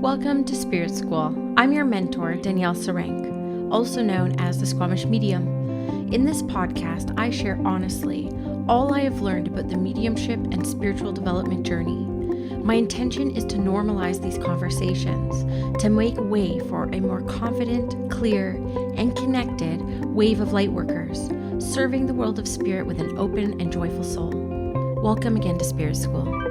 Welcome to Spirit School. I'm your mentor, Danielle Sarank, also known as the Squamish Medium. In this podcast, I share honestly all I have learned about the mediumship and spiritual development journey. My intention is to normalize these conversations, to make way for a more confident, clear, and connected wave of lightworkers, serving the world of spirit with an open and joyful soul. Welcome again to Spirit School.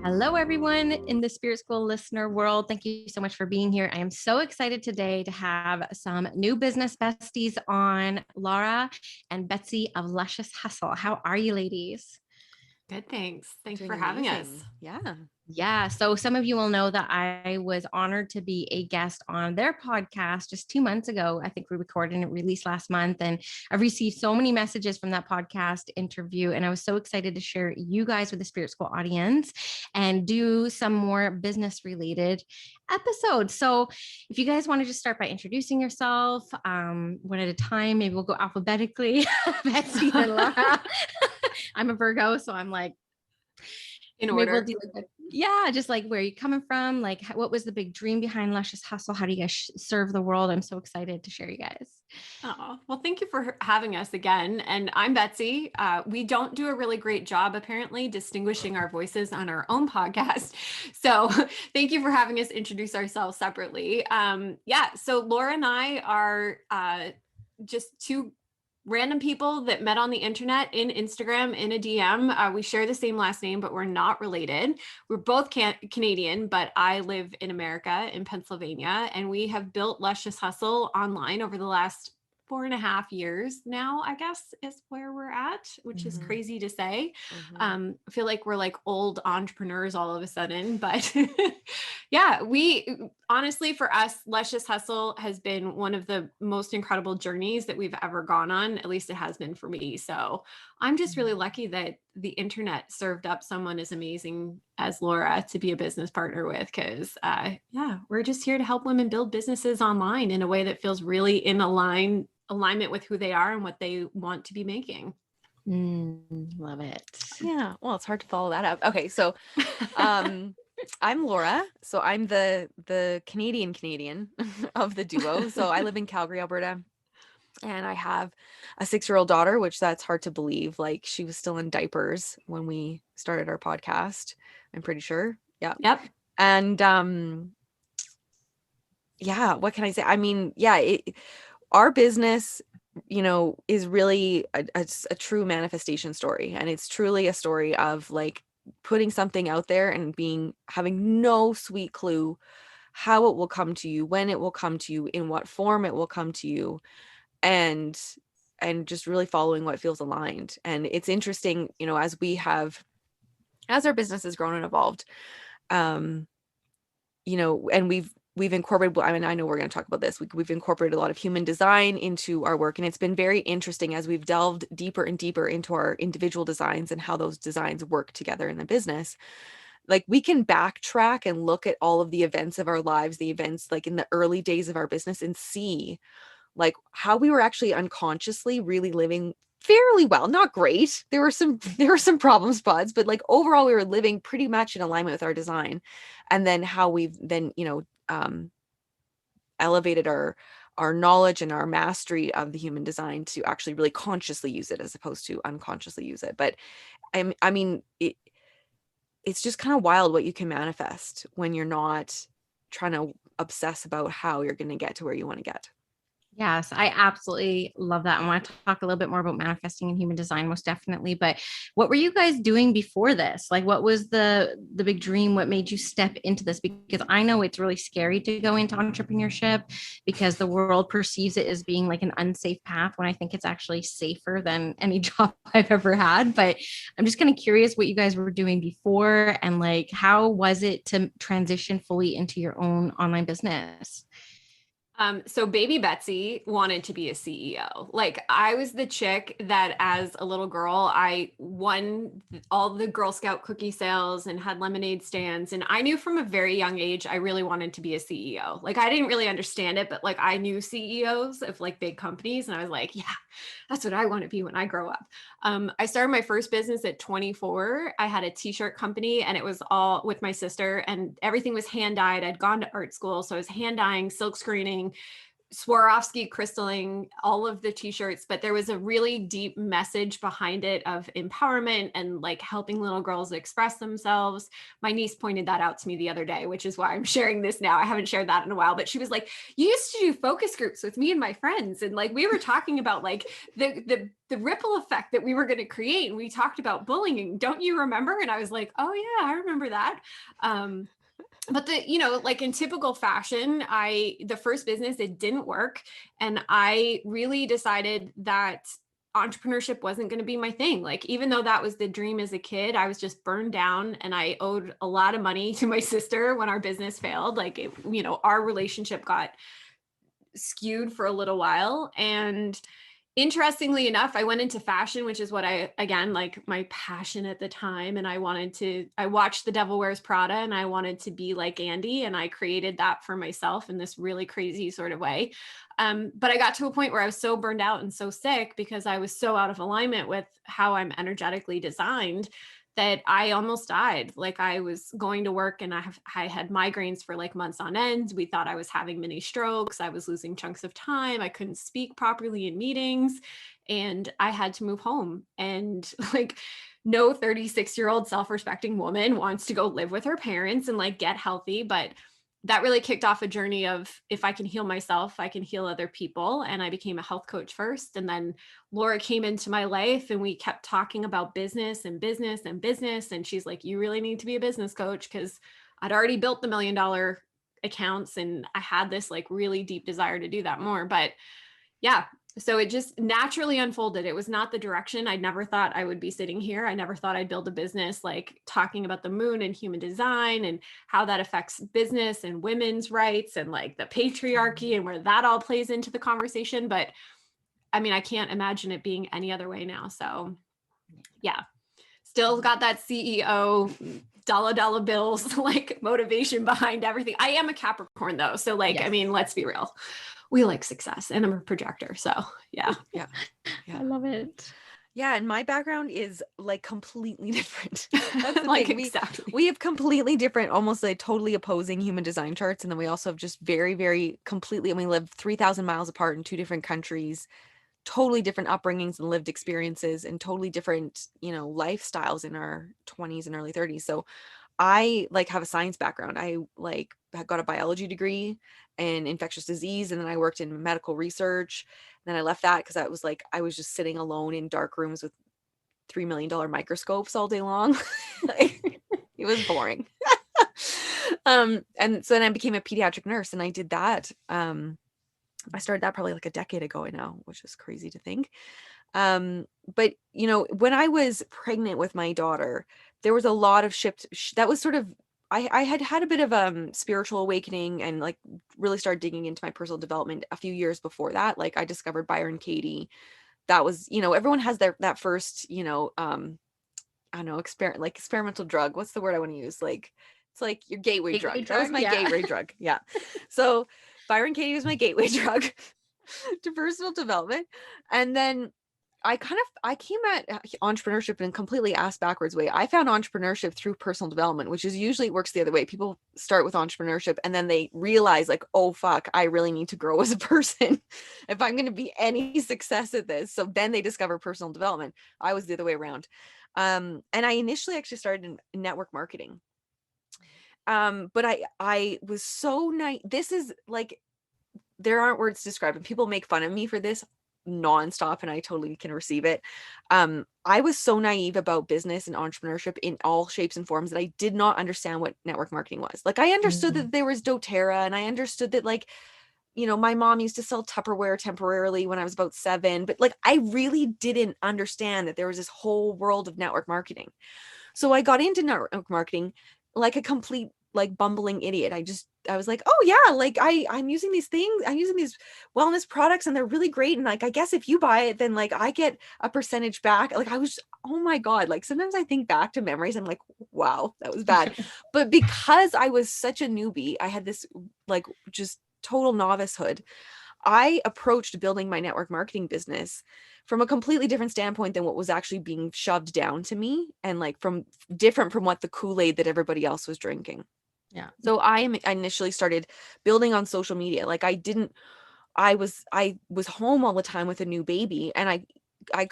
Hello, everyone in the Spirit School listener world. Thank you so much for being here. I am so excited today to have some new business besties on, Laura and Betsy of Luscious Hustle. How are you, ladies? Good, thanks. Thanks Doing for having amazing. us. Yeah. So some of you will know that I was honored to be a guest on their podcast just 2 months ago. I think we recorded and it released last month. And I've received so many messages from that podcast interview. And I was so excited to share you guys with the Spirit School audience and do some more business related episodes. So if you guys want to just start by introducing yourself, one at a time, maybe we'll go alphabetically. Betsy and Laura. I'm a Virgo, so I'm like, In maybe we'll order. do like just like where are you coming from? Like, what was the big dream behind Luscious Hustle? How do you guys serve the world? I'm so excited to share you guys. Oh, well, thank you for having us again. And I'm Betsy. We don't do a really great job, apparently, distinguishing our voices on our own podcast. So thank you for having us introduce ourselves separately. So Laura and I are just two random people that met on the internet in Instagram in a DM. We share the same last name, but we're not related. We're both Canadian, but I live in America, in Pennsylvania, and we have built Luscious Hustle online over the last 4.5 years now, I guess, is where we're at, which is crazy to say. I feel like we're like old entrepreneurs all of a sudden, but yeah, we honestly, for us, Luscious Hustle has been one of the most incredible journeys that we've ever gone on. At least it has been for me. So I'm just really lucky that the internet served up someone as amazing as Laura to be a business partner with, because we're just here to help women build businesses online in a way that feels really in alignment with who they are and what they want to be making. Love it. Yeah. Well, it's hard to follow that up. Okay. So, I'm Laura. So I'm the Canadian of the duo. So I live in Calgary, Alberta, and I have a 6-year-old daughter, which that's hard to believe. Like, she was still in diapers when we started our podcast. I'm pretty sure. Yeah. Yep. And, what can I say? I mean, our business, is really a true manifestation story. And it's truly a story of like putting something out there and having no sweet clue how it will come to you, when it will come to you, in what form it will come to you, and just really following what feels aligned. And it's interesting, as our business has grown and evolved, and we've incorporated, I mean, I know we're going to talk about this. We've incorporated a lot of human design into our work. And it's been very interesting as we've delved deeper and deeper into our individual designs and how those designs work together in the business. Like, we can backtrack and look at all of the events of our lives, the events like in the early days of our business, and see like how we were actually unconsciously really living fairly well, not great. There were some problem spots, but like overall we were living pretty much in alignment with our design. And then how we've then, elevated our knowledge and our mastery of the human design to actually really consciously use it as opposed to unconsciously use it. But it's just kind of wild what you can manifest when you're not trying to obsess about how you're going to get to where you want to get. Yes, I absolutely love that. I want to talk a little bit more about manifesting and human design, most definitely. But what were you guys doing before this? Like, what was the big dream? What made you step into this? Because I know it's really scary to go into entrepreneurship because the world perceives it as being like an unsafe path, when I think it's actually safer than any job I've ever had. But I'm just kind of curious what you guys were doing before, and like, how was it to transition fully into your own online business? So baby Betsy wanted to be a CEO. Like I was the chick that as a little girl, I won all the Girl Scout cookie sales and had lemonade stands. And I knew from a very young age, I really wanted to be a CEO. Like I didn't really understand it, but like I knew CEOs of like big companies. And I was like, yeah, that's what I want to be when I grow up. I started my first business at 24. I had a t-shirt company and it was all with my sister and everything was hand dyed. I'd gone to art school. So I was hand dyeing, silk screening, Swarovski crystalling, all of the t-shirts, but there was a really deep message behind it of empowerment and like helping little girls express themselves. My niece pointed that out to me the other day, which is why I'm sharing this now. I haven't shared that in a while, but she was like, you used to do focus groups with me and my friends. And like, we were talking about like the ripple effect that we were going to create. And we talked about bullying. Don't you remember? And I was like, oh yeah, I remember that. But like in typical fashion, the first business, it didn't work. And I really decided that entrepreneurship wasn't going to be my thing. Like, even though that was the dream as a kid, I was just burned down and I owed a lot of money to my sister when our business failed. Like, our relationship got skewed for a little while. And interestingly enough, I went into fashion, which is what again, like my passion at the time. And I watched The Devil Wears Prada and I wanted to be like Andy. And I created that for myself in this really crazy sort of way. But I got to a point where I was so burned out and so sick because I was so out of alignment with how I'm energetically designed that I almost died. Like I was going to work and I had migraines for like months on end. We thought I was having mini strokes. I was losing chunks of time. I couldn't speak properly in meetings and I had to move home. And like no 36-year-old self-respecting woman wants to go live with her parents and like get healthy. But that really kicked off a journey of if I can heal myself, I can heal other people. And I became a health coach first. And then Laura came into my life and we kept talking about business and business and business. And she's like, you really need to be a business coach because I'd already built the $1 million accounts and I had this like really deep desire to do that more. But yeah, so it just naturally unfolded. It was not the direction. I never thought I would be sitting here. I never thought I'd build a business like talking about the moon and human design and how that affects business and women's rights and like the patriarchy and where that all plays into the conversation. But I mean, I can't imagine it being any other way now. So yeah, still got that CEO dollar bills, like motivation behind everything. I am a Capricorn though. So like, yes. I mean, let's be real. We like success and I'm a projector. So yeah. I love it. Yeah. And my background is like completely different. That's the like thing. Exactly. We have completely different, almost like totally opposing human design charts. And then we also have just very, very completely, and we live 3,000 miles apart in 2 different countries, totally different upbringings and lived experiences and totally different, lifestyles in our 20s and early 30s. So I like have a science background. I like got a biology degree in infectious disease. And then I worked in medical research. And then I left that because I was just sitting alone in dark rooms with $3 million microscopes all day long. It was boring. And so then I became a pediatric nurse and I did that. I started that probably like a decade ago now, which is crazy to think. But when I was pregnant with my daughter, there was a lot of that was sort of, I had a bit of spiritual awakening and like really started digging into my personal development a few years before that. Like I discovered Byron Katie. That was, everyone has that first, I don't know, experimental drug. What's the word I want to use? Like, it's like your gateway drug. That was my gateway drug. Yeah. So Byron Katie was my gateway drug to personal development. And then I came at entrepreneurship in a completely ass backwards way. I found entrepreneurship through personal development, which is usually works the other way. People start with entrepreneurship and then they realize like, oh, fuck, I really need to grow as a person if I'm going to be any success at this. So then they discover personal development. I was the other way around. And I initially actually started in network marketing. But I was so naive. This is like, there aren't words to describe it. People make fun of me for this nonstop and I totally can receive it. I was so naive about business and entrepreneurship in all shapes and forms that I did not understand what network marketing was. Like I understood that there was doTERRA and I understood that like, my mom used to sell Tupperware temporarily when I was about 7, but like I really didn't understand that there was this whole world of network marketing. So I got into network marketing like a complete like bumbling idiot. was like, oh yeah, like I'm using these things, I'm using these wellness products and they're really great. And like, I guess if you buy it, then like I get a percentage back. Like I was, oh my God, like sometimes I think back to memories. I'm like, wow, that was bad. But because I was such a newbie, I had this like just total novicehood. I approached building my network marketing business from a completely different standpoint than what was actually being shoved down to me, and like from different from what the Kool-Aid that everybody else was drinking. Yeah. So I initially started building on social media. Like I was home all the time with a new baby, and I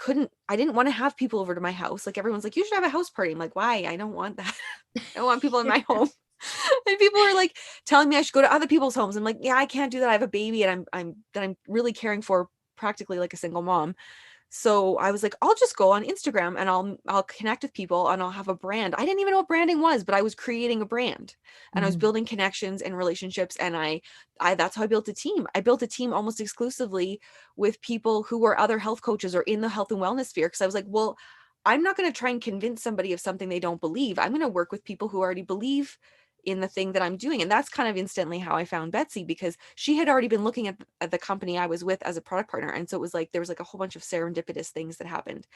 didn't want to have people over to my house. Like everyone's like, you should have a house party. I'm like, why? I don't want that. I don't want people in my home. And people were like telling me I should go to other people's homes. I'm like, yeah, I can't do that. I have a baby and I'm really caring for, practically like a single mom. So I was like, I'll just go on Instagram and I'll connect with people and I'll have a brand. I didn't even know what branding was, but I was creating a brand and I was building connections and relationships. And I that's how I built a team. I built a team almost exclusively with people who were other health coaches or in the health and wellness sphere. Cause I was like, well, I'm not going to try and convince somebody of something they don't believe. I'm going to work with people who already believe in the thing that I'm doing. And that's kind of instantly how I found Betsy, because she had already been looking at the company I was with as a product partner. And so it was like, there was like a whole bunch of serendipitous things that happened.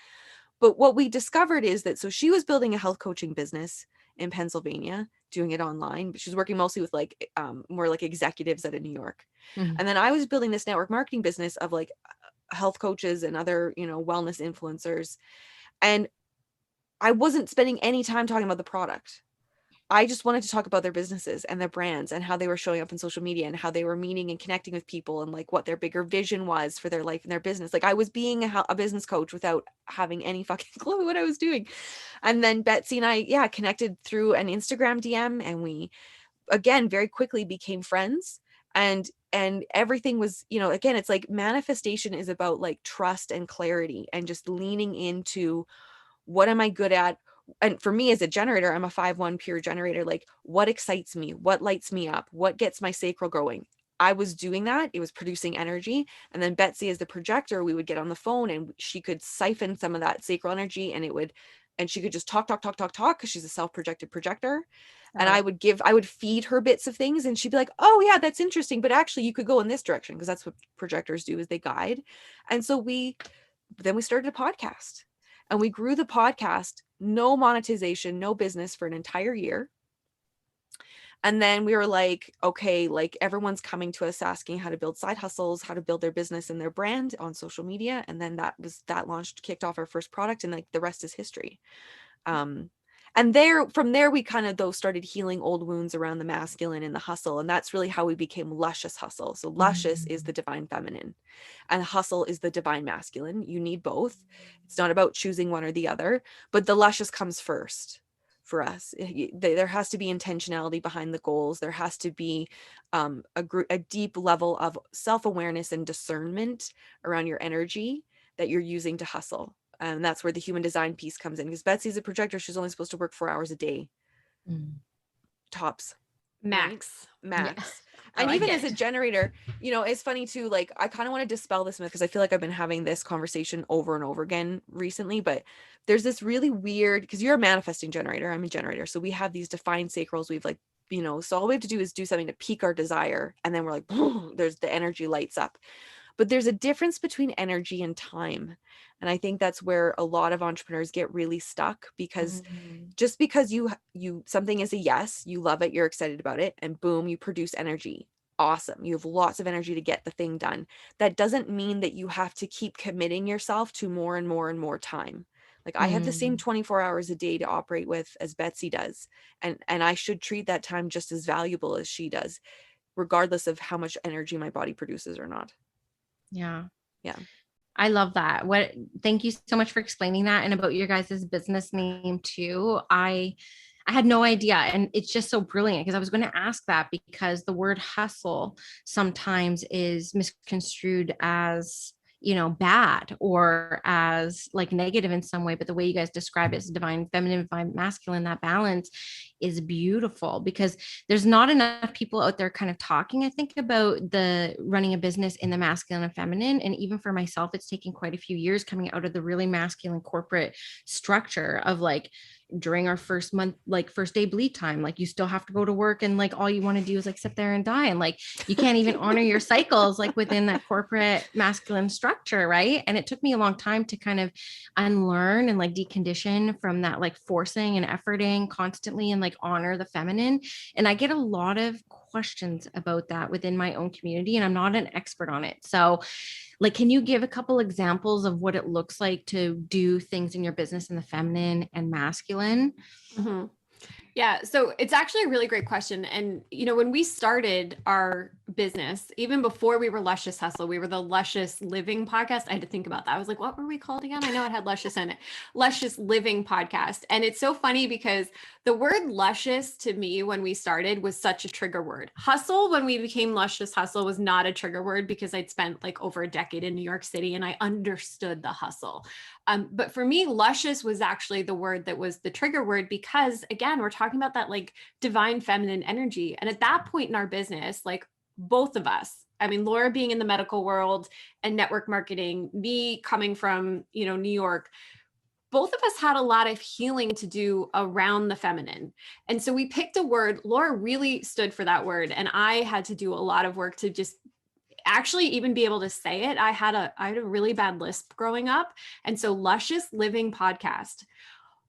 But what we discovered is that, so she was building a health coaching business in Pennsylvania, doing it online, but she was working mostly with like more like executives out of New York. And then I was building this network marketing business of like health coaches and other, wellness influencers. And I wasn't spending any time talking about the product. I just wanted to talk about their businesses and their brands and how they were showing up in social media and how they were meeting and connecting with people and like what their bigger vision was for their life and their business. Like I was being a business coach without having any fucking clue what I was doing. And then Betsy and I, connected through an Instagram DM, and we, again, very quickly became friends. And everything was, again, it's like manifestation is about like trust and clarity and just leaning into what am I good at? And for me as a generator, I'm a 5-1 pure generator. Like what excites me, what lights me up, what gets my sacral going. I was doing that. It was producing energy. And then Betsy as the projector, we would get on the phone and she could siphon some of that sacral energy, and she could just talk, because she's a self-projected projector. And I would feed her bits of things and she'd be like, oh yeah, that's interesting. But actually you could go in this direction, because that's what projectors do, is they guide. And so then we started a podcast. And we grew the podcast, no monetization, no business, for an entire year. And then we were like, okay, like everyone's coming to us asking how to build side hustles, how to build their business and their brand on social media. And then that kicked off our first product, and like the rest is history. And from there, we kind of though started healing old wounds around the masculine and the hustle. And that's really how we became Luscious Hustle. So luscious is the divine feminine and hustle is the divine masculine. You need both. It's not about choosing one or the other, but the luscious comes first for us. There has to be intentionality behind the goals. There has to be a deep level of self-awareness and discernment around your energy that you're using to hustle. And that's where the human design piece comes in, because Betsy's a projector. She's only supposed to work 4 hours a day. Tops. Max. Right? Max. Yeah. And even as a generator, it's funny too, like I kind of want to dispel this myth, because I feel like I've been having this conversation over and over again recently, but there's this really weird, because you're a manifesting generator, I'm a generator. So we have these defined sacrals. We've like, so all we have to do is do something to pique our desire. And then we're like, there's the energy lights up. But there's a difference between energy and time. And I think that's where a lot of entrepreneurs get really stuck, because just because you something is a yes, you love it, you're excited about it, and boom, you produce energy. Awesome. You have lots of energy to get the thing done. That doesn't mean that you have to keep committing yourself to more and more and more time. Like I have the same 24 hours a day to operate with as Betsy does. And I should treat that time just as valuable as she does, regardless of how much energy my body produces or not. Yeah. Yeah. I love that. Thank you so much for explaining that, and about your guys' business name too. I had no idea. And it's just so brilliant, because I was going to ask that, because the word hustle sometimes is misconstrued as, bad or as like negative in some way. But the way you guys describe it as divine feminine, divine masculine, that balance is beautiful, because there's not enough people out there kind of talking, I think, about the running a business in the masculine and feminine. And even for myself, it's taken quite a few years coming out of the really masculine corporate structure of like, during our first month, like first day bleed time, like you still have to go to work and like all you want to do is like sit there and die. And like you can't even honor your cycles like within that corporate masculine structure. Right. And it took me a long time to kind of unlearn and like decondition from that, like forcing and efforting constantly and like honor the feminine. And I get a lot of questions about that within my own community, and I'm not an expert on it. So like, can you give a couple examples of what it looks like to do things in your business in the feminine and masculine? Mm-hmm. Yeah. So it's actually a really great question. And, when we started our business, even before we were Luscious Hustle, we were the Luscious Living Podcast. I had to think about that. I was like, what were we called again? I know it had Luscious in it. Luscious Living Podcast. And it's so funny because the word luscious to me when we started was such a trigger word. Hustle, when we became Luscious Hustle, was not a trigger word because I'd spent like over a decade in New York City and I understood the hustle. But for me, luscious was actually the word that was the trigger word because, again, we're talking about that like divine feminine energy. And at that point in our business, like both of us, I mean, Laura being in the medical world and network marketing, me coming from, New York, both of us had a lot of healing to do around the feminine. And so we picked a word. Laura really stood for that word. And I had to do a lot of work to just actually even be able to say it. I had a really bad lisp growing up. And so Luscious Living Podcast.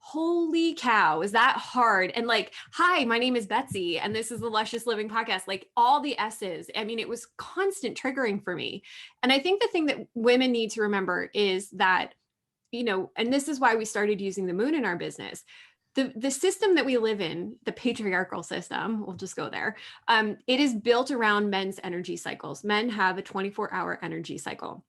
Holy cow, is that hard? And like, hi, my name is Betsy, and this is the Luscious Living Podcast. Like all the S's. I mean, it was constant triggering for me. And I think the thing that women need to remember is that, and this is why we started using the moon in our business. The system that we live in, the patriarchal system, we'll just go there. It is built around men's energy cycles. Men have a 24-hour energy cycle.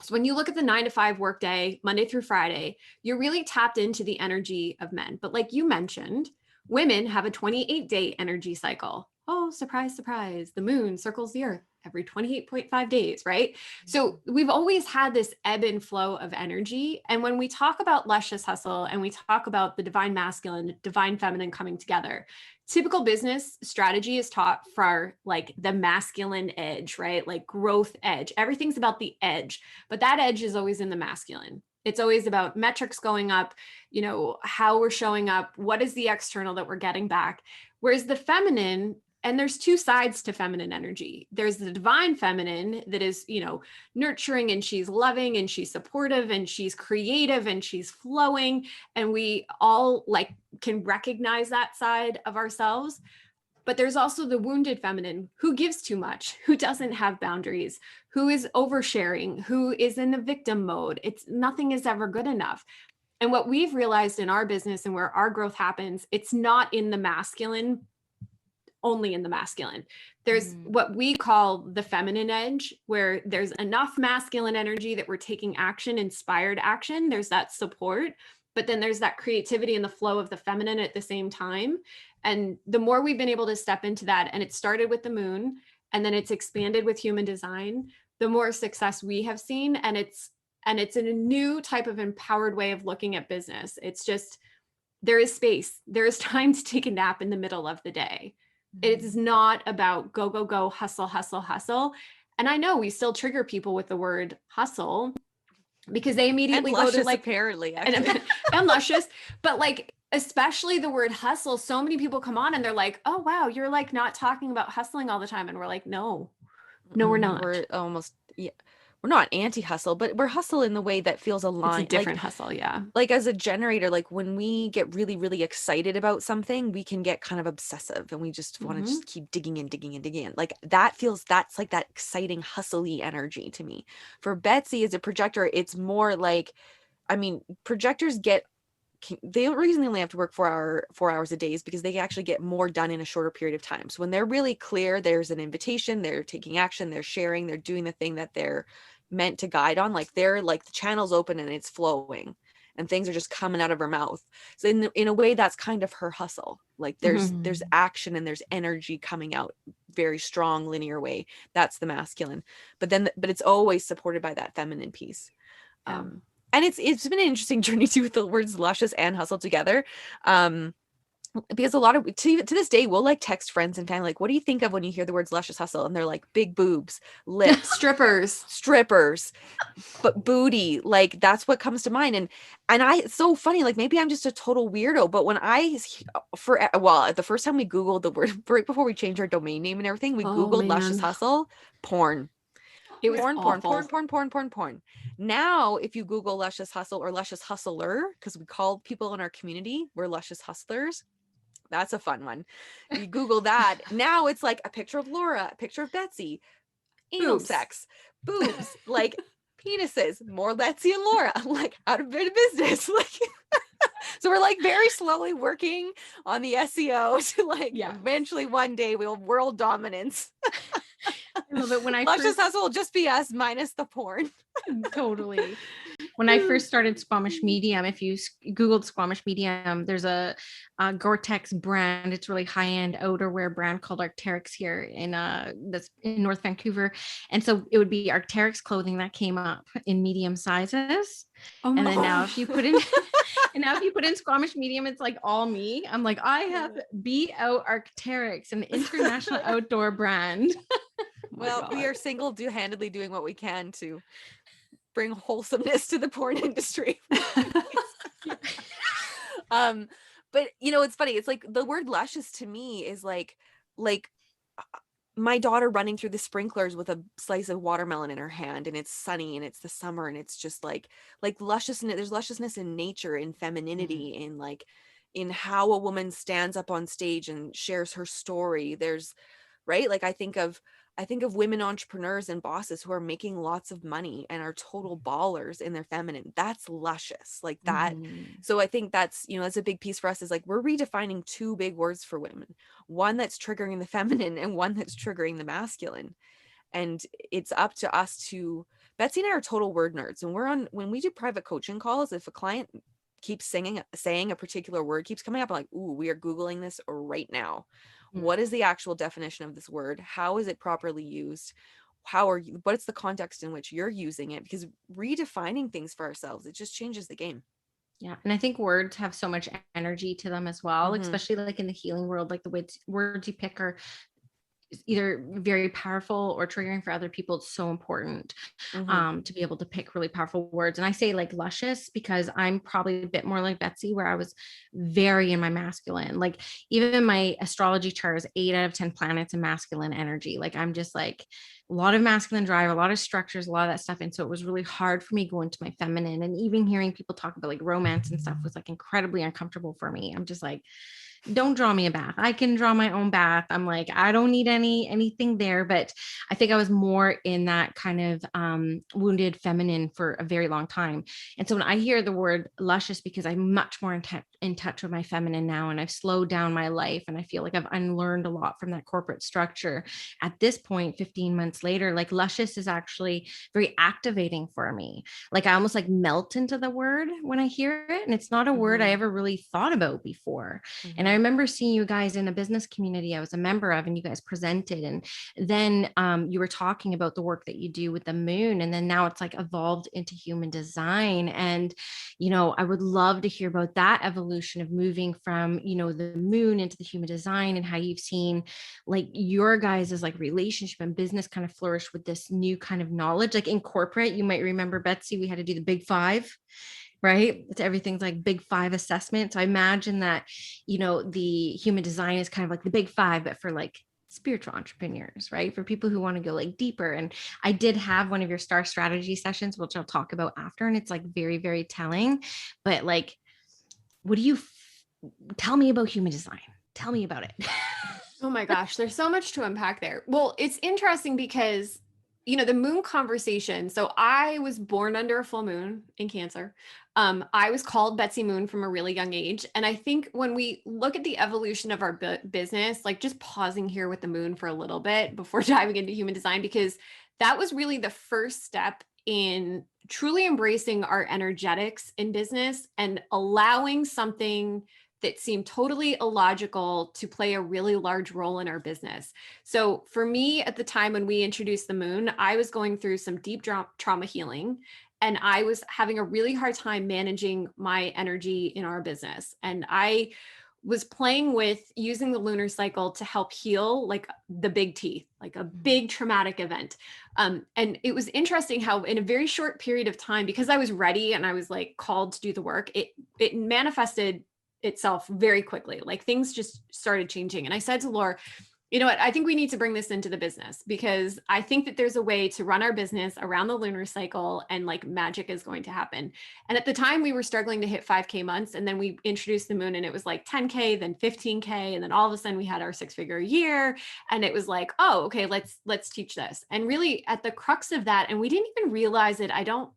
So when you look at the 9-to-5 workday, Monday through Friday, you're really tapped into the energy of men. But like you mentioned, women have a 28-day energy cycle. Oh, surprise, surprise. The moon circles the earth every 28.5 days, right? So we've always had this ebb and flow of energy. And when we talk about Luscious Hustle and we talk about the divine masculine, divine feminine coming together, typical business strategy is taught for like the masculine edge, right? Like growth edge. Everything's about the edge, but that edge is always in the masculine. It's always about metrics going up, how we're showing up, what is the external that we're getting back. Whereas the feminine, and there's two sides to feminine energy. There's the divine feminine that is, nurturing, and she's loving and she's supportive and she's creative and she's flowing. And we all like can recognize that side of ourselves. But there's also the wounded feminine who gives too much, who doesn't have boundaries, who is oversharing, who is in the victim mode. Nothing is ever good enough. And what we've realized in our business and where our growth happens, it's not in the masculine, only in the masculine. There's what we call the feminine edge, where there's enough masculine energy that we're taking action, inspired action. There's that support, but then there's that creativity and the flow of the feminine at the same time. And the more we've been able to step into that, and it started with the moon, and then it's expanded with human design, the more success we have seen. And it's in a new type of empowered way of looking at business. It's just, there is space. There is time to take a nap in the middle of the day. It is not about go, go, go, hustle, hustle, hustle. And I know we still trigger people with the word hustle because they immediately go to like, apparently, and luscious, but like, especially the word hustle. So many people come on and they're like, oh, wow, you're like not talking about hustling all the time. And we're like, no, we're not. We're almost, yeah. We're not anti-hustle, but we're hustle in the way that feels aligned. It's a different hustle, yeah. Like as a generator, like when we get really, really excited about something, we can get kind of obsessive and we just want to just keep digging in. Like that's like that exciting hustle-y energy to me. For Betsy as a projector, it's more like, I mean, projectors the reason they only have to work 4 hours a day is because they actually get more done in a shorter period of time. So when they're really clear, there's an invitation, they're taking action, they're sharing, they're doing the thing that they're meant to guide on. Like they're like the channel's open and it's flowing and things are just coming out of her mouth. So in a way, that's kind of her hustle. Like there's action and there's energy coming out, very strong linear way. That's the masculine. But it's always supported by that feminine piece. And it's been an interesting journey too with the words luscious and hustle together. because a lot of to this day we'll like text friends and family like, what do you think of when you hear the words luscious hustle? And they're like, big boobs, lips, strippers, but booty, like that's what comes to mind. And it's so funny, like maybe I'm just a total weirdo, but when the first time we Googled the word, right before we changed our domain name and everything, we Googled luscious hustle, porn. It was porn. Now, if you Google luscious hustle or luscious hustler, because we call people in our community, we're luscious hustlers. That's a fun one. You Google that. Now it's like a picture of Laura, a picture of Betsy, anal sex, boobs, like penises, more Betsy and Laura, like out of business. Like, so we're like very slowly working on the SEO to like eventually one day we'll have world dominance. I love it. When Luscious Hustle will just be us minus the porn. Totally. When I first started Squamish Medium, if you Googled Squamish Medium, there's a Gore-Tex brand. It's really high-end outerwear brand called Arc'teryx here that's in North Vancouver. And so it would be Arc'teryx clothing that came up in medium sizes. And then now if you put in and now if you put in Squamish Medium, it's like all me. I'm like, I have Be Out Arc'teryx, an international outdoor brand. Well, we are single-handedly doing what we can to bring wholesomeness to the porn industry. But it's funny. It's like the word luscious to me is like my daughter running through the sprinklers with a slice of watermelon in her hand, and it's sunny and it's the summer, and it's just like lusciousness. There's lusciousness in nature, in femininity, in like in how a woman stands up on stage and shares her story. There's right. Like I think of women entrepreneurs and bosses who are making lots of money and are total ballers in their feminine. That's luscious, like that. So I think that's a big piece for us, is like we're redefining two big words for women, one that's triggering the feminine and one that's triggering the masculine. And it's up to us to, Betsy and I are total word nerds, and when we do private coaching calls, if a client keeps saying a particular word keeps coming up, I'm like, ooh, we are Googling this right now. What is the actual definition of this word? How is it properly used? What's the context in which you're using it? Because redefining things for ourselves, it just changes the game. Yeah. And I think words have so much energy to them as well, especially like in the healing world, like the words you pick are either very powerful or triggering for other people. It's so important to be able to pick really powerful words. And I say like luscious because I'm probably a bit more like Betsy, where I was very in my masculine. Like even my astrology chart is 8 out of 10 planets in masculine energy. Like I'm just like a lot of masculine drive, a lot of structures, a lot of that stuff. And so it was really hard for me going to my feminine, and even hearing people talk about like romance and stuff was like incredibly uncomfortable for me. I'm just like, don't draw me a bath. I can draw my own bath. I'm like, I don't need anything there. But I think I was more in that kind of wounded feminine for a very long time. And so when I hear the word luscious, because I'm much more in touch with my feminine now, and I've slowed down my life, and I feel like I've unlearned a lot from that corporate structure at this point, 15 months later, like luscious is actually very activating for me. Like I almost like melt into the word when I hear it. And it's not a word I ever really thought about before. And I remember seeing you guys in a business community I was a member of, and you guys presented, and then you were talking about the work that you do with the moon, and then now it's like evolved into human design. And I would love to hear about that evolution of moving from the moon into the human design, and how you've seen like your guys' like relationship and business kind of flourish with this new kind of knowledge. Like in corporate, you might remember, Betsy, we had to do the big 5, right? It's everything's like big 5 assessment. So I imagine that, the human design is kind of like the big 5, but for like spiritual entrepreneurs, right? For people who want to go like deeper. And I did have one of your star strategy sessions, which I'll talk about after. And it's like very, very telling, but like, what do you tell me about human design? Tell me about it. Oh my gosh, there's so much to unpack there. Well, it's interesting because the moon conversation. So I was born under a full moon in Cancer. I was called Betsy Moon from a really young age. And I think when we look at the evolution of our business, like just pausing here with the moon for a little bit before diving into human design, because that was really the first step in truly embracing our energetics in business and allowing something that seemed totally illogical to play a really large role in our business. So for me, at the time when we introduced the moon, I was going through some deep trauma healing, and I was having a really hard time managing my energy in our business. And I was playing with using the lunar cycle to help heal like the big T, like a big traumatic event. And it was interesting how in a very short period of time, because I was ready and I was like called to do the work, it manifested itself very quickly. Like things just started changing. And I said to Laura, you know what, I think we need to bring this into the business, because I think that there's a way to run our business around the lunar cycle and like magic is going to happen. And at the time we were struggling to hit 5K months. And then we introduced the moon and it was like 10K, then 15K. And then all of a sudden we had our 6-figure a year. And it was like, oh, okay, let's teach this. And really at the crux of that, and we didn't even realize it. I don't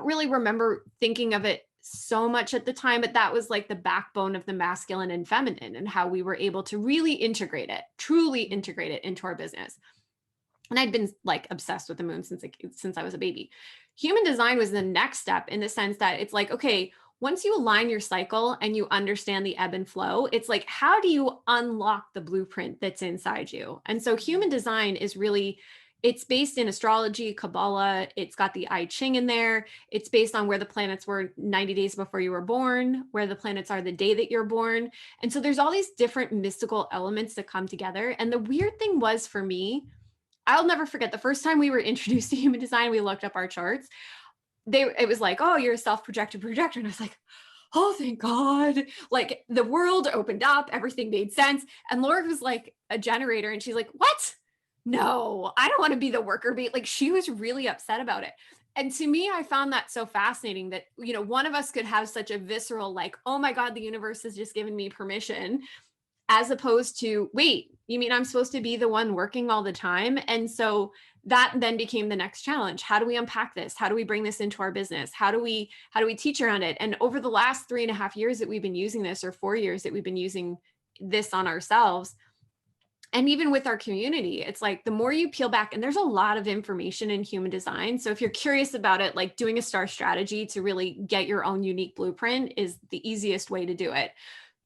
really remember thinking of it so much at the time, but that was like the backbone of the masculine and feminine and how we were able to really integrate it, truly integrate it into our business. And I'd been like obsessed with the moon since I was a baby. Human design was the next step in the sense that it's like, okay, once you align your cycle and you understand the ebb and flow, it's like, how do you unlock the blueprint that's inside you? And so human design is really, it's based in astrology, Kabbalah. It's got the I Ching in there. It's based on where the planets were 90 days before you were born, where the planets are the day that you're born. And so there's all these different mystical elements that come together. And the weird thing was for me, I'll never forget the first time we were introduced to human design, we looked up our charts. It was like, oh, you're a self-projected projector. And I was like, oh, thank God. Like the world opened up, everything made sense. And Laura was like a generator. And she's like, what? No, I don't want to be the worker bee. Like she was really upset about it. And to me, I found that so fascinating that, you know, one of us could have such a visceral, like, oh my God, the universe has just given me permission, as opposed to, wait, you mean I'm supposed to be the one working all the time? And so that then became the next challenge. How do we unpack this? How do we bring this into our business? How do we teach around it? And over the last 3.5 years that we've been using this, or 4 years that we've been using this on ourselves, and even with our community, it's like the more you peel back, and there's a lot of information in human design. So if you're curious about it, like doing a star strategy to really get your own unique blueprint is the easiest way to do it.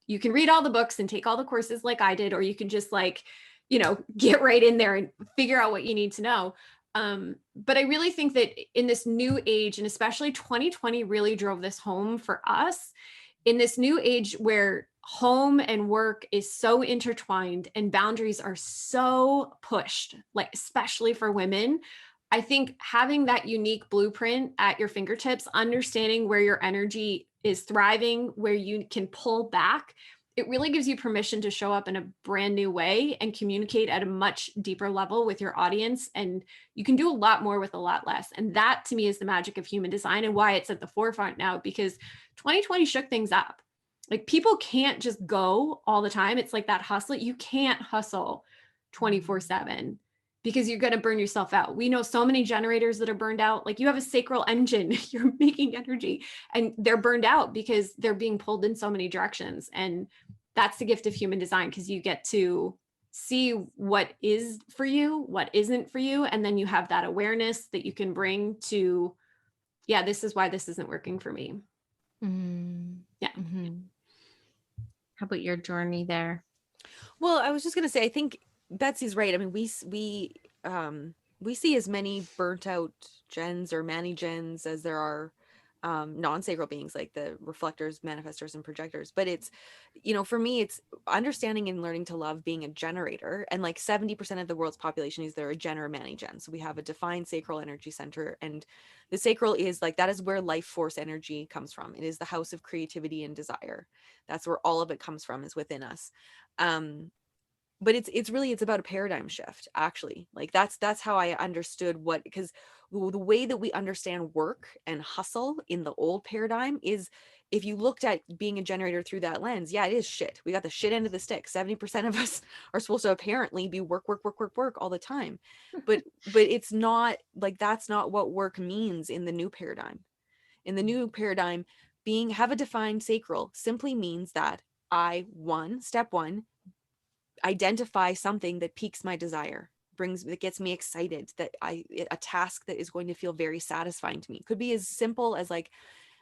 You can read all the books and take all the courses like I did, or you can just like, you know, get right in there and figure out what you need to know. But I really think that in this new age, and especially 2020 really drove this home for us, in this new age where home and work is so intertwined and boundaries are so pushed, like especially for women, I think having that unique blueprint at your fingertips, understanding where your energy is thriving, where you can pull back, it really gives you permission to show up in a brand new way and communicate at a much deeper level with your audience. And you can do a lot more with a lot less. And that to me is the magic of human design and why it's at the forefront now, because 2020 shook things up. Like people can't just go all the time. It's like that hustle. You can't hustle 24/7 because you're going to burn yourself out. We know so many generators that are burned out. Like you have a sacral engine, you're making energy and they're burned out because they're being pulled in so many directions. And that's the gift of human design, because you get to see what is for you, what isn't for you. And then you have that awareness that you can bring to, yeah, this is why this isn't working for me. Mm-hmm. Yeah. Mm-hmm. How about your journey there? Well, I was just going to say, I think Betsy's right. I mean, we see as many burnt out gens or mani gens as there are non-sacral beings, like the reflectors, manifestors, and projectors. But it's, you know, for me, it's understanding and learning to love being a generator. And like 70% of the world's population is there a gen or mani gen. So we have a defined sacral energy center, and the sacral is like, that is where life force energy comes from. It is the house of creativity and desire. That's where all of it comes from, is within us. But it's about a paradigm shift, actually. Like that's how I understood what, because the way that we understand work and hustle in the old paradigm is, if you looked at being a generator through that lens, yeah, it is shit. We got the shit end of the stick. 70% of us are supposed to apparently be work all the time. But it's not like, that's not what work means in the new paradigm. In the new paradigm, have a defined sacral simply means that step one, identify something that piques my desire, that gets me excited, a task that is going to feel very satisfying to me. Could be as simple as like,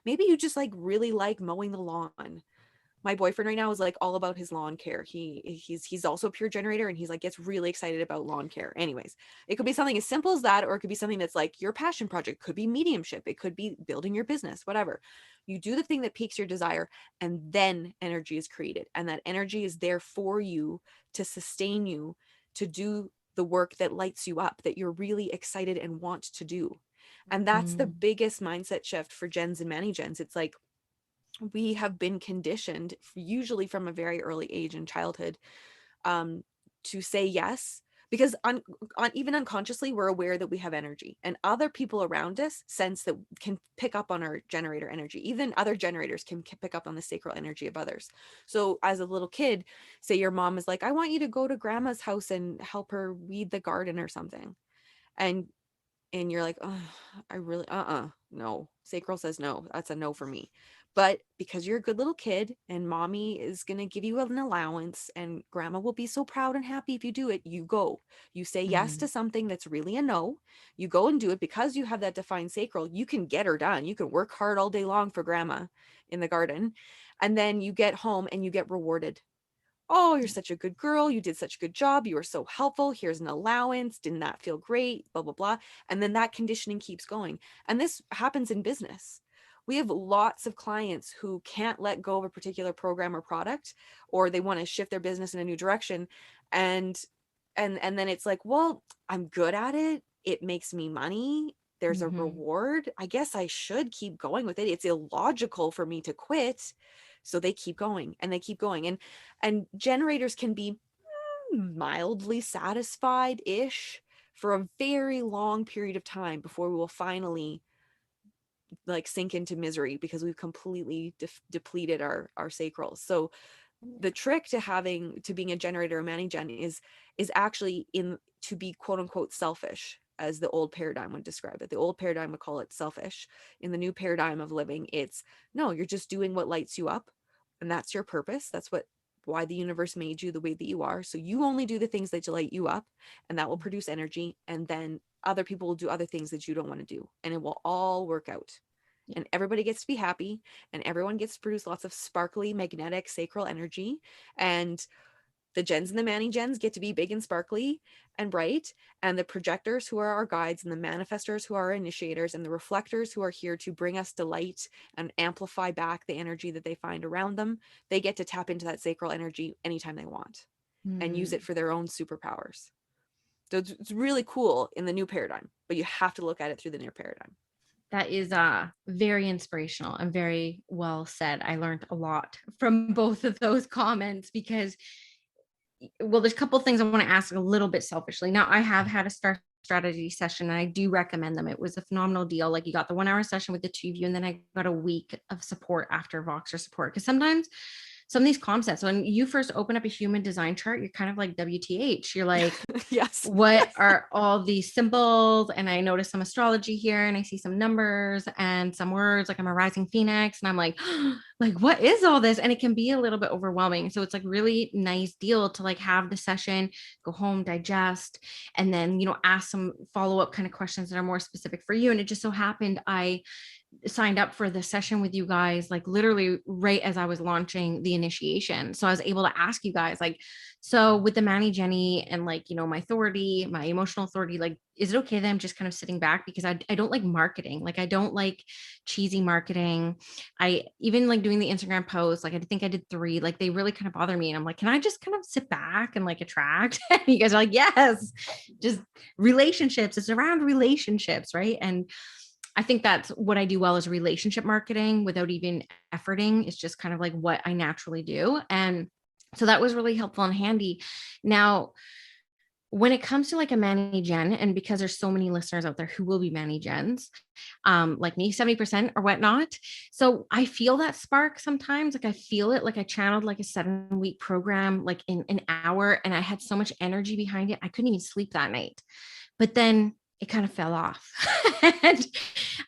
maybe you just like really like mowing the lawn. my boyfriend right now is like all about his lawn care. He's also a pure generator, and he's like gets really excited about lawn care. Anyways, it could be something as simple as that, or it could be something that's like your passion project. Could be mediumship. It could be building your business, whatever. You do the thing that piques your desire, and then energy is created, and that energy is there for you to sustain you to do the work that lights you up, that you're really excited and want to do. And that's the biggest mindset shift for gens and mani gens. It's like, we have been conditioned, usually from a very early age in childhood, to say yes, because even unconsciously, we're aware that we have energy, and other people around us sense that, can pick up on our generator energy. Even other generators can pick up on the sacral energy of others. So as a little kid, say your mom is like, I want you to go to grandma's house and help her weed the garden or something. And you're like, oh, I really, no. Sacral says no. That's a no for me. But because you're a good little kid and mommy is going to give you an allowance and grandma will be so proud and happy if you do it, you go. You say yes to something that's really a no. You go and do it because you have that defined sacral. You can get her done. You can work hard all day long for grandma in the garden. And then you get home and you get rewarded. Oh, you're such a good girl. You did such a good job. You were so helpful. Here's an allowance. Didn't that feel great? Blah, blah, blah. And then that conditioning keeps going. And this happens in business. We have lots of clients who can't let go of a particular program or product, or they want to shift their business in a new direction. And then it's like, well, I'm good at it. It makes me money. There's a reward. I guess I should keep going with it. It's illogical for me to quit. So they keep going and they keep going. And generators can be mildly satisfied ish for a very long period of time before we will finally like sink into misery because we've completely depleted our sacrals. So the trick to being a generator or mani gen is actually to be quote unquote selfish, as the old paradigm would describe it. The old paradigm would call it selfish. In the new paradigm of living, it's no, you're just doing what lights you up, and that's your purpose. That's why the universe made you the way that you are. So you only do the things that light you up, and that will produce energy, and then other people will do other things that you don't want to do, and it will all work out. And everybody gets to be happy, and everyone gets to produce lots of sparkly magnetic sacral energy, and the gens and the mani gens get to be big and sparkly and bright, and the projectors, who are our guides, and the manifestors, who are our initiators, and the reflectors, who are here to bring us delight and amplify back the energy that they find around them, they get to tap into that sacral energy anytime they want and use it for their own superpowers. So it's really cool in the new paradigm, but you have to look at it through the new paradigm. That is very inspirational and very well said. I learned a lot from both of those comments because, well, there's a couple of things I want to ask a little bit selfishly. Now, I have had a star strategy session and I do recommend them. It was a phenomenal deal. Like, you got the 1 hour session with the two of you, and then I got a week of support after Voxer support. Because sometimes some of these concepts, when you first open up a human design chart, you're kind of like WTH. You're like, yes, what are all these symbols? And I noticed some astrology here, and I see some numbers and some words, like I'm a rising phoenix, and I'm like, like, what is all this? And it can be a little bit overwhelming. So it's like really nice deal to like have the session, go home, digest, and then, ask some follow-up kind of questions that are more specific for you. And it just so happened I signed up for the session with you guys, like literally right as I was launching the initiation. So I was able to ask you guys, like, so with the Manny Jenny and like, my authority, my emotional authority, like, is it okay that I'm just kind of sitting back? Because I don't like marketing. Like, I don't like cheesy marketing. I even like doing the Instagram posts, like I think I did 3, like they really kind of bother me. And I'm like, can I just kind of sit back and like attract? And you guys are like, yes, just relationships. It's around relationships, right? And I think that's what I do well, is relationship marketing without even efforting. It's just kind of like what I naturally do. And so that was really helpful and handy. Now, when it comes to like a Manny Gen, and because there's so many listeners out there who will be Manny Gens, like me, 70% or whatnot. So I feel that spark sometimes. Like I feel it, like I channeled like a 7-week program, like in an hour, and I had so much energy behind it. I couldn't even sleep that night. But then it kind of fell off. And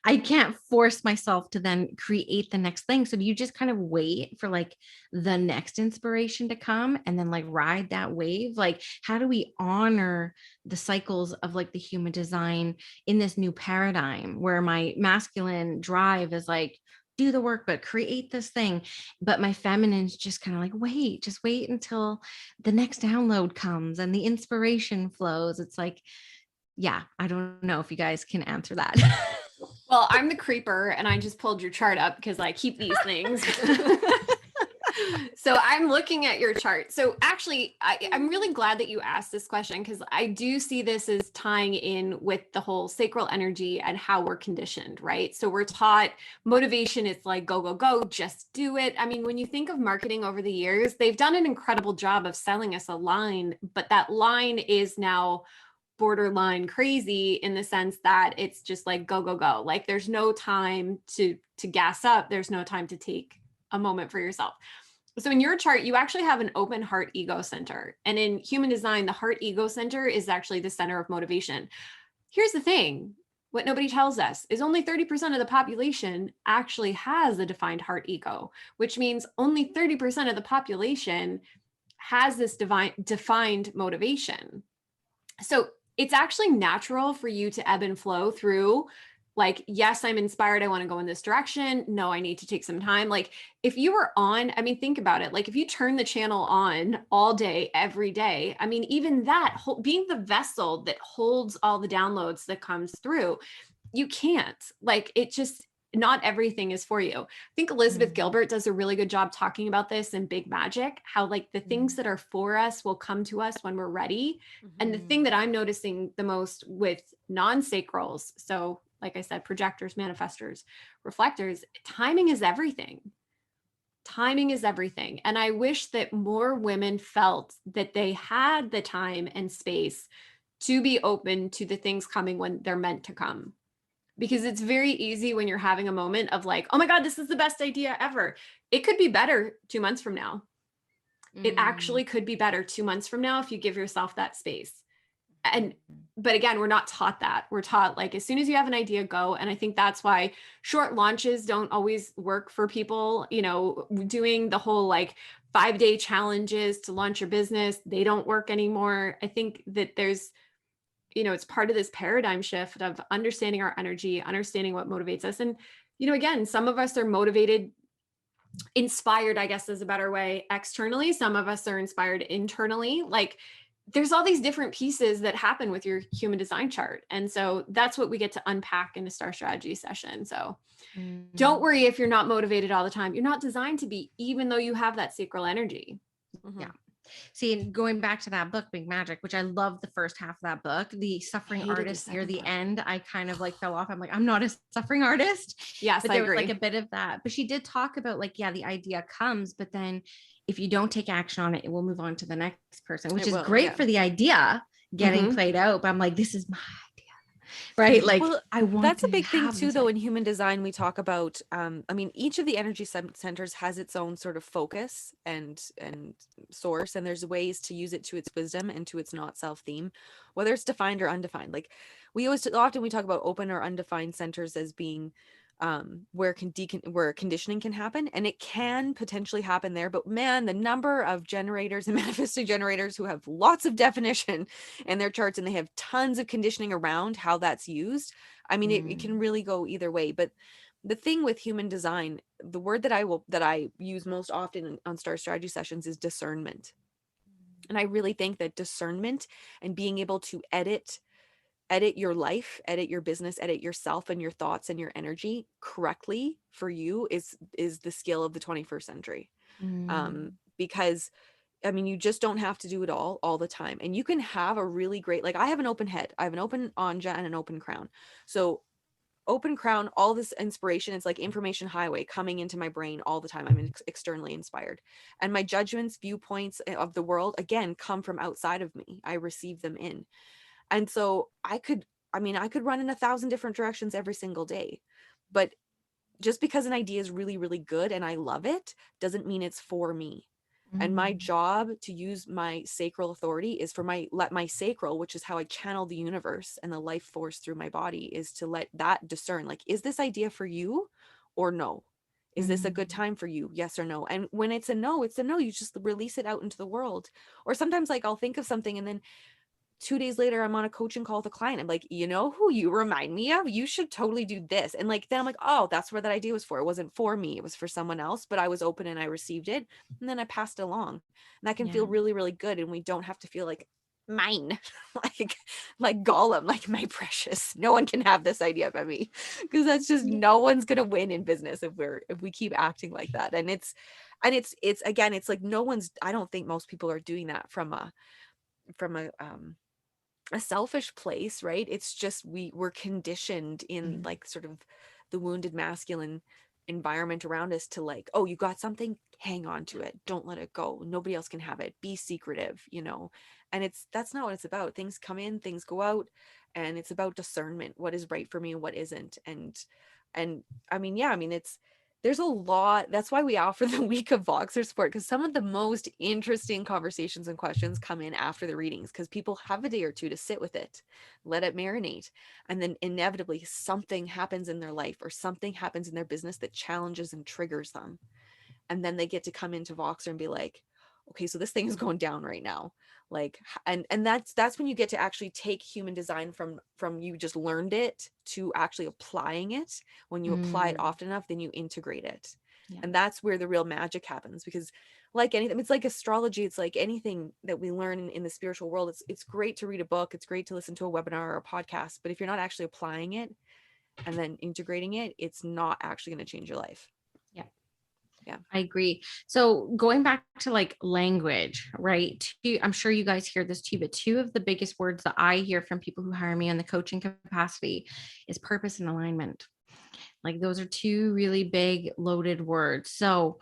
I can't force myself to then create the next thing. So do you just kind of wait for like the next inspiration to come and then like ride that wave? Like, how do we honor the cycles of like the human design in this new paradigm where my masculine drive is like, do the work, but create this thing. But my feminine's just kind of like, wait, just wait until the next download comes and the inspiration flows. It's like, yeah, I don't know if you guys can answer that. Well, I'm the creeper and I just pulled your chart up because I keep these things. So I'm looking at your chart. So actually, I'm really glad that you asked this question, because I do see this as tying in with the whole sacral energy and how we're conditioned, right? So we're taught motivation is like, go, go, go, just do it. I mean, when you think of marketing over the years, they've done an incredible job of selling us a line, but that line is now borderline crazy in the sense that it's just like, go, go, go. Like there's no time to gas up. There's no time to take a moment for yourself. So in your chart, you actually have an open heart ego center. And in human design, the heart ego center is actually the center of motivation. Here's the thing. What nobody tells us is only 30% of the population actually has a defined heart ego, which means only 30% of the population has this defined motivation. So it's actually natural for you to ebb and flow through, like, yes, I'm inspired, I want to go in this direction. No, I need to take some time. Like if you were on, I mean, think about it. Like if you turn the channel on all day, every day, I mean, even that being the vessel that holds all the downloads that comes through, you can't, like, it just, not everything is for you. I think Elizabeth Gilbert does a really good job talking about this in Big Magic, how like the things that are for us will come to us when we're ready. And the thing that I'm noticing the most with non-sacrals, so like I said, projectors, manifestors, reflectors, timing is everything. Timing is everything. And I wish that more women felt that they had the time and space to be open to the things coming when they're meant to come. Because it's very easy when you're having a moment of like, oh my God, this is the best idea ever. It could be better 2 months from now. It actually could be better 2 months from now if you give yourself that space. But again, we're not taught that. We're taught like, as soon as you have an idea, go. And I think that's why short launches don't always work for people. You know, doing the whole like 5-day challenges to launch your business, they don't work anymore. I think that there's, you know, it's part of this paradigm shift of understanding our energy, understanding what motivates us. And, you know, again, some of us are motivated, inspired, I guess is a better way, externally. Some of us are inspired internally. Like there's all these different pieces that happen with your human design chart. And so that's what we get to unpack in a star strategy session. So don't worry if you're not motivated all the time. You're not designed to be, even though you have that sacral energy. Yeah. See, going back to that book, Big Magic, which I love the first half of that book, the suffering artist near the end, I kind of like fell off. I'm like, I'm not a suffering artist. Yes, but I there agree. was like a bit of that. But she did talk about like, yeah, the idea comes, but then if you don't take action on it, it will move on to the next person, which is great for the idea getting played out. But I'm like, this is my idea. Right. Like, well, I want that's a big thing too, though. in In human design, we talk about, I mean, each of the energy centers has its own sort of focus and source, and there's ways to use it to its wisdom and to its not self theme, whether it's defined or undefined. Like we often we talk about open or undefined centers as being where conditioning can happen, and it can potentially happen there. But man, the number of generators and manifesting generators who have lots of definition in their charts and they have tons of conditioning around how that's used. I mean, it can really go either way. But the thing with human design, the word that I use most often on star strategy sessions is discernment. And I really think that discernment and being able to edit your life, edit your business, edit yourself and your thoughts and your energy correctly for you is the skill of the 21st century. Because I mean, you just don't have to do it all the time. And you can have a really great, like I have an open head, I have an open anja and an open crown. So open crown, all this inspiration, it's like information highway coming into my brain all the time. I'm externally inspired. And my judgments, viewpoints of the world, again, come from outside of me. I receive them in. And so I could run in 1,000 different directions every single day. But just because an idea is really, really good and I love it, doesn't mean it's for me. And my job to use my sacral authority is for my sacral, which is how I channel the universe and the life force through my body, is to let that discern, like, is this idea for you or no? Is this a good time for you? Yes or no? And when it's a no, it's a no. You just release it out into the world. Or sometimes like I'll think of something and then 2 days later, I'm on a coaching call with a client. I'm like, you know who you remind me of? You should totally do this. And like, then I'm like, oh, that's where that idea was for. It wasn't for me. It was for someone else, but I was open and I received it. And then I passed it along. And that can Yeah. feel really, really good. And we don't have to feel like mine, like Gollum, like my precious. No one can have this idea by me, because that's just, no one's going to win in business if we keep acting like that. And it's again, it's like I don't think most people are doing that from a selfish place, right? It's just we're conditioned in like sort of the wounded masculine environment around us to like, oh, you got something, hang on to it, don't let it go, nobody else can have it, be secretive, and that's not what it's about. Things come in, things go out, and it's about discernment, what is right for me and what isn't. And I mean, yeah, I mean, there's a lot. That's why we offer the week of Voxer support, because some of the most interesting conversations and questions come in after the readings, because people have a day or two to sit with it, let it marinate. And then inevitably something happens in their life or something happens in their business that challenges and triggers them. And then they get to come into Voxer and be like, okay, so this thing is going down right now. Like, and that's when you get to actually take human design from you just learned it to actually applying it. When you apply it often enough, then you integrate it. Yeah. And that's where the real magic happens, because like anything, it's like astrology, it's like anything that we learn in the spiritual world. It's great to read a book, it's great to listen to a webinar or a podcast, but if you're not actually applying it and then integrating it, it's not actually going to change your life. Yeah. I agree. So going back to like language, right? I'm sure you guys hear this too, but two of the biggest words that I hear from people who hire me on the coaching capacity is purpose and alignment. Like those are two really big loaded words. So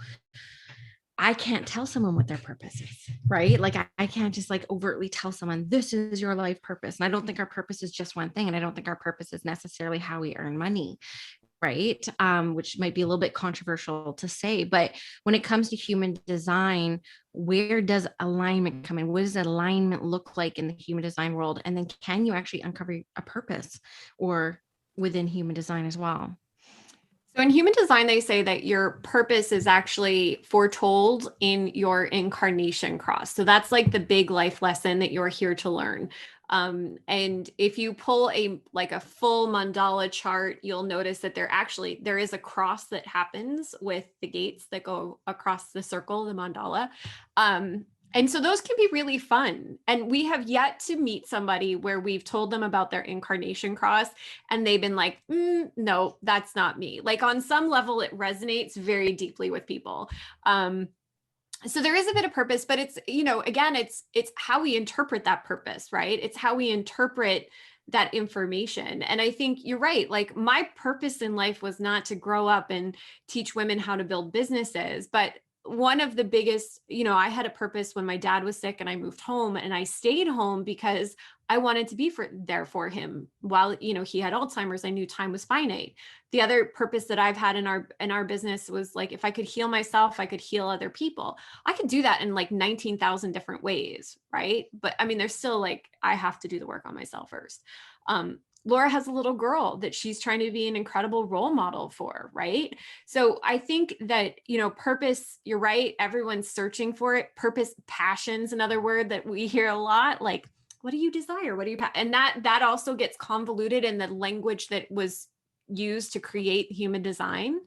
I can't tell someone what their purpose is, right? Like I can't just like overtly tell someone this is your life purpose. And I don't think our purpose is just one thing. And I don't think our purpose is necessarily how we earn money, right? Which might be a little bit controversial to say, but when it comes to human design, where does alignment come in? What does alignment look like in the human design world? And then can you actually uncover a purpose or within human design as well? So in human design, they say that your purpose is actually foretold in your incarnation cross. So that's like the big life lesson that you're here to learn. And if you pull a full mandala chart, you'll notice that there is a cross that happens with the gates that go across the circle, the mandala. And so those can be really fun. And we have yet to meet somebody where we've told them about their incarnation cross and they've been like, no, that's not me. Like on some level, it resonates very deeply with people. So there is a bit of purpose, but it's, again, it's how we interpret that purpose, right? It's how we interpret that information. And I think you're right. Like my purpose in life was not to grow up and teach women how to build businesses, but one of the biggest, I had a purpose when my dad was sick and I moved home, and I stayed home because I wanted to be there for him while, he had Alzheimer's. I knew time was finite. The other purpose that I've had in our business was like, if I could heal myself, I could heal other people. I could do that in like 19,000 different ways. Right. But I mean, there's still like, I have to do the work on myself first. Laura has a little girl that she's trying to be an incredible role model for, right? So I think that, purpose, you're right, everyone's searching for it. Purpose, passion's another word that we hear a lot, like, what do you desire? What do you, and that also gets convoluted in the language that was used to create human design.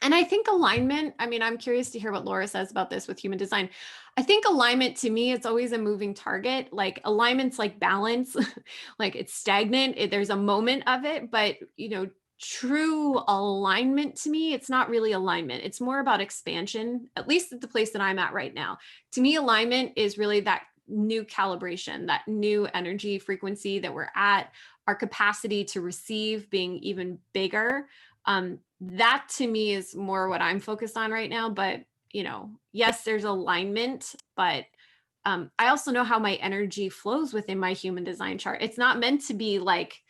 And I think alignment, I mean, I'm curious to hear what Laura says about this with human design. I think alignment to me, it's always a moving target. Like alignment's like balance, like it's stagnant. There's a moment of it, but true alignment to me, it's not really alignment. It's more about expansion, at least at the place that I'm at right now. To me, alignment is really that new calibration, that new energy frequency that we're at, our capacity to receive being even bigger. That to me is more what I'm focused on right now. But, yes, there's alignment, but I also know how my energy flows within my human design chart. It's not meant to be like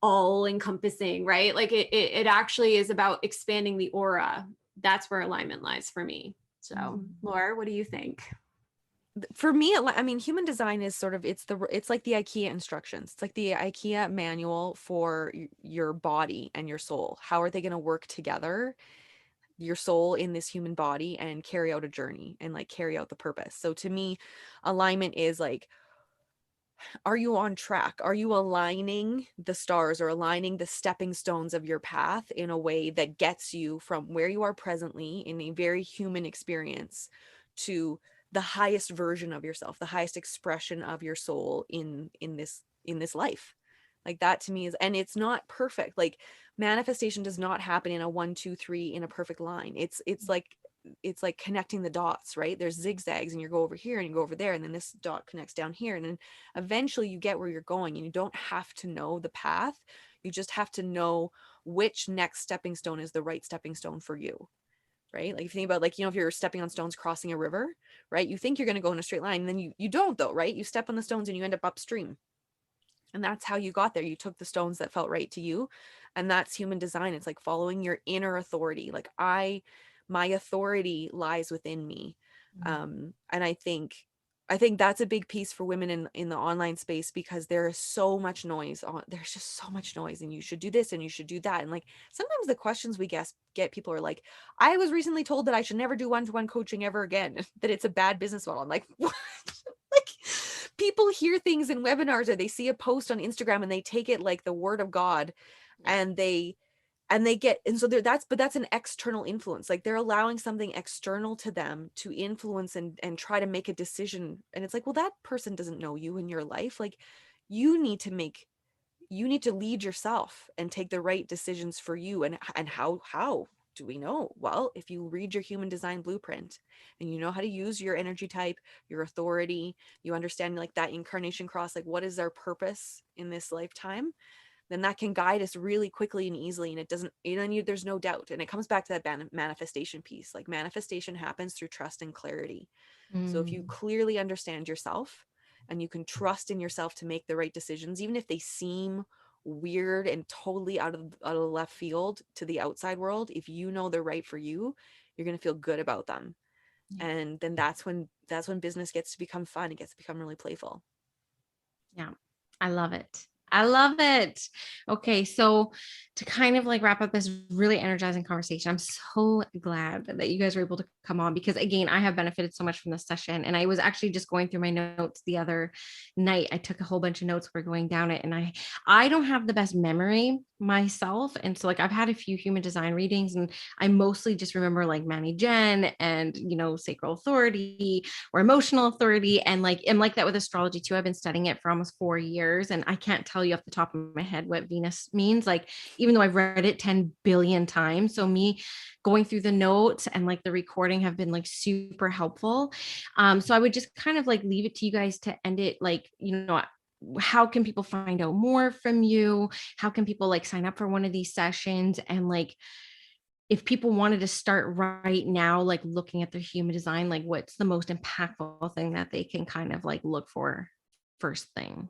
all encompassing, right? Like it actually is about expanding the aura. That's where alignment lies for me. So Laura, what do you think? For me, I mean, human design is sort of, it's like the IKEA instructions. It's like the IKEA manual for your body and your soul. How are they going to work together, your soul in this human body, and carry out a journey and like carry out the purpose? So to me, alignment is like, are you on track? Are you aligning the stars or aligning the stepping stones of your path in a way that gets you from where you are presently in a very human experience to the highest version of yourself, the highest expression of your soul in this life? Like that to me is, and it's not perfect. Like manifestation does not happen in a 1, 2, 3 in a perfect line. It's like connecting the dots, right? There's zigzags and you go over here and you go over there, and then this dot connects down here, and then eventually you get where you're going, and you don't have to know the path. You just have to know which next stepping stone is the right stepping stone for you, right? Like if you think about, like, if you're stepping on stones crossing a river, right? You think you're going to go in a straight line, and then you don't though, right? You step on the stones and you end up upstream. And that's how you got there. You took the stones that felt right to you. And that's human design. It's like following your inner authority. Like my authority lies within me. And I think that's a big piece for women in the online space, because there is so much noise there's just so much noise, and you should do this and you should do that. And like sometimes the questions we get people are like, I was recently told that I should never do one-to-one coaching ever again, that it's a bad business model. I'm like, what? Like people hear things in webinars, or they see a post on Instagram and they take it like the word of God. Yeah. And so that's an external influence. Like they're allowing something external to them to influence and try to make a decision. And it's like, well, that person doesn't know you in your life. Like you need to lead yourself and take the right decisions for you. And how do we know? Well, if you read your human design blueprint and you know how to use your energy type, your authority, you understand like that incarnation cross, like what is our purpose in this lifetime, then that can guide us really quickly and easily. And it doesn't, there's no doubt. And it comes back to that manifestation piece. Like manifestation happens through trust and clarity. So if you clearly understand yourself and you can trust in yourself to make the right decisions, even if they seem weird and totally out of left field to the outside world, if you know they're right for you, you're going to feel good about them. Yeah. And then that's when business gets to become fun. It gets to become really playful. Yeah, I love it. I love it. Okay, so to kind of like wrap up this really energizing conversation, I'm so glad that you guys were able to come on, because again, I have benefited so much from this session. And I was actually just going through my notes the other night. I took a whole bunch of notes. We're going down it, and I don't have the best memory myself. And so like I've had a few human design readings, and I mostly just remember like Manny Jen and sacral authority or emotional authority. And like I'm like that with astrology too. I've been studying it for almost 4 years, and I can't tell you off the top of my head what Venus means, like even though I've read it 10 billion times. So me going through the notes and like the recording have been like super helpful. So I would just kind of like leave it to you guys to end it, like, how can people find out more from you? How can people like sign up for one of these sessions? And like, if people wanted to start right now, like looking at their human design, like what's the most impactful thing that they can kind of like look for first thing?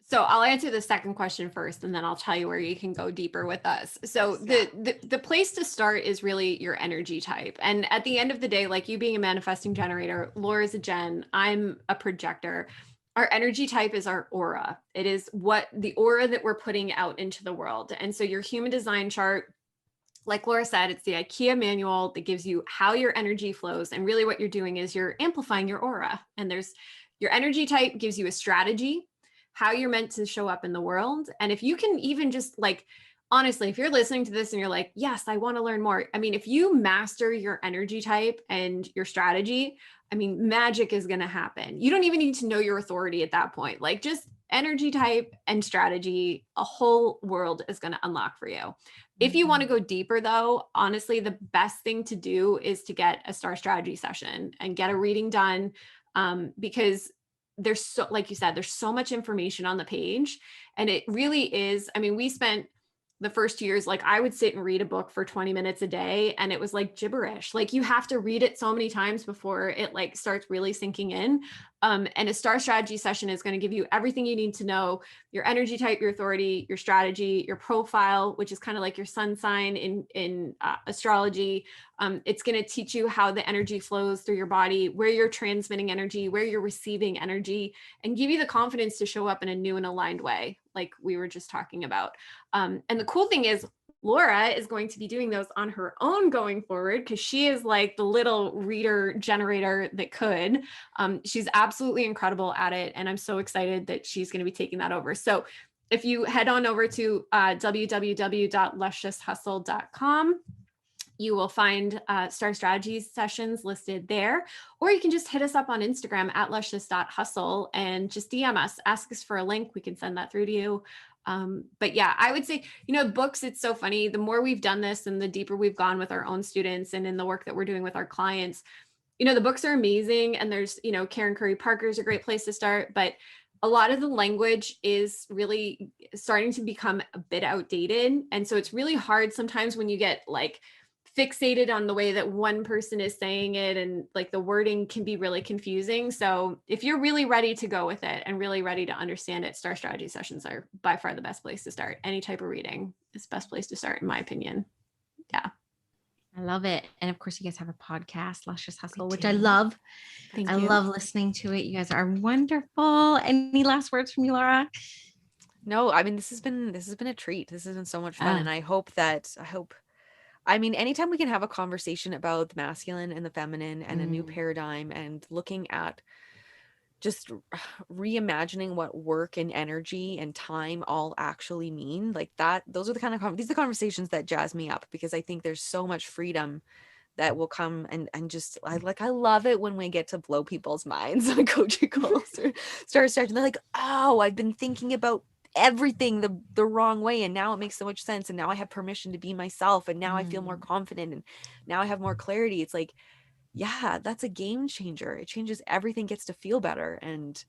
So I'll answer the second question first, and then I'll tell you where you can go deeper with us. So the place to start is really your energy type. And at the end of the day, like you being a manifesting generator, Laura's a Gen, I'm a projector. Our energy type is our aura. It is what the aura that we're putting out into the world. And so your human design chart, like Laura said, it's the IKEA manual that gives you how your energy flows. And really what you're doing is you're amplifying your aura. And there's your energy type gives you a strategy, how you're meant to show up in the world. And if you can even just like, honestly, if you're listening to this and you're like, yes, I want to learn more. I mean, if you master your energy type and your strategy, I mean, magic is going to happen. You don't even need to know your authority at that point. Like just energy type and strategy, a whole world is going to unlock for you. If you want to go deeper though, honestly, the best thing to do is to get a star strategy session and get a reading done, because there's so, like you said, there's so much information on the page, and it really is. I mean, we spent the first 2 years, like I would sit and read a book for 20 minutes a day, and it was like gibberish. Like you have to read it so many times before it like starts really sinking in. And a star strategy session is going to give you everything you need to know: your energy type, your authority, your strategy, your profile, which is kind of like your sun sign in astrology. It's going to teach you how the energy flows through your body, where you're transmitting energy, where you're receiving energy, and give you the confidence to show up in a new and aligned way, like we were just talking about. And the cool thing is, Laura is going to be doing those on her own going forward because she is like the little reader generator that could. She's absolutely incredible at it. And I'm so excited that she's going to be taking that over. So if you head on over to www.luscioushustle.com, you will find Star Strategies sessions listed there, or you can just hit us up on Instagram at luscious.hustle and just DM us, ask us for a link. We can send that through to you. But yeah, I would say, books, it's so funny. The more we've done this and the deeper we've gone with our own students and in the work that we're doing with our clients, the books are amazing. And there's, Karen Curry Parker is a great place to start, but a lot of the language is really starting to become a bit outdated. And so it's really hard sometimes when you get like fixated on the way that one person is saying it, and like the wording can be really confusing. So if you're really ready to go with it and really ready to understand it, Star Strategy sessions are by far the best place to start. Any type of reading is the best place to start, in my opinion. Yeah. I love it. And of course, you guys have a podcast, Luscious Hustle, which I love. Thank I you. love listening to it. You guys are wonderful. Any last words from you, Laura? No, I mean, this has been a treat. This has been so much fun. And I hope, anytime we can have a conversation about the masculine and the feminine and a new paradigm, and looking at just reimagining what work and energy and time all actually mean, like that, these are the conversations that jazz me up, because I think there's so much freedom that will come, and just I love it when we get to blow people's minds on coaching calls or start they're like, oh, I've been thinking about everything the wrong way, and now it makes so much sense, and now I have permission to be myself, and now I feel more confident, and now I have more clarity. It's like, yeah, that's a game changer. It changes everything, gets to feel better. And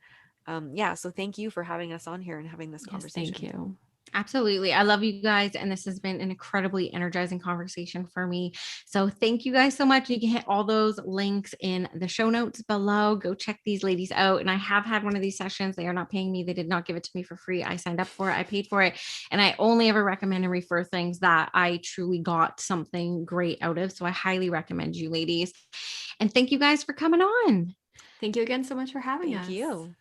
so thank you for having us on here and having this conversation. Thank you. Absolutely. I love you guys. And this has been an incredibly energizing conversation for me. So thank you guys so much. You can hit all those links in the show notes below. Go check these ladies out. And I have had one of these sessions. They are not paying me. They did not give it to me for free. I signed up for it. I paid for it. And I only ever recommend and refer things that I truly got something great out of. So I highly recommend you ladies. And thank you guys for coming on. Thank you again so much for having us. Thank you.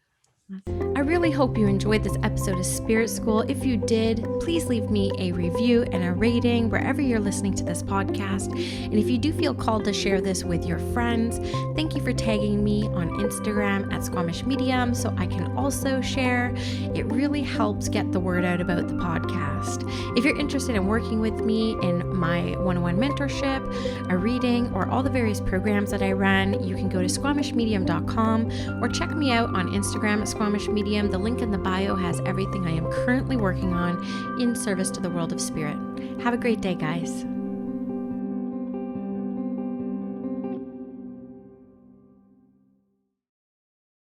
I really hope you enjoyed this episode of Spirit School. If you did, please leave me a review and a rating wherever you're listening to this podcast. And if you do feel called to share this with your friends, thank you for tagging me on Instagram at Squamish Medium so I can also share. It really helps get the word out about the podcast. If you're interested in working with me in my one-on-one mentorship, a reading, or all the various programs that I run, you can go to squamishmedium.com or check me out on Instagram at Squamish Medium. The link in the bio has everything I am currently working on in service to the world of spirit. Have a great day, guys.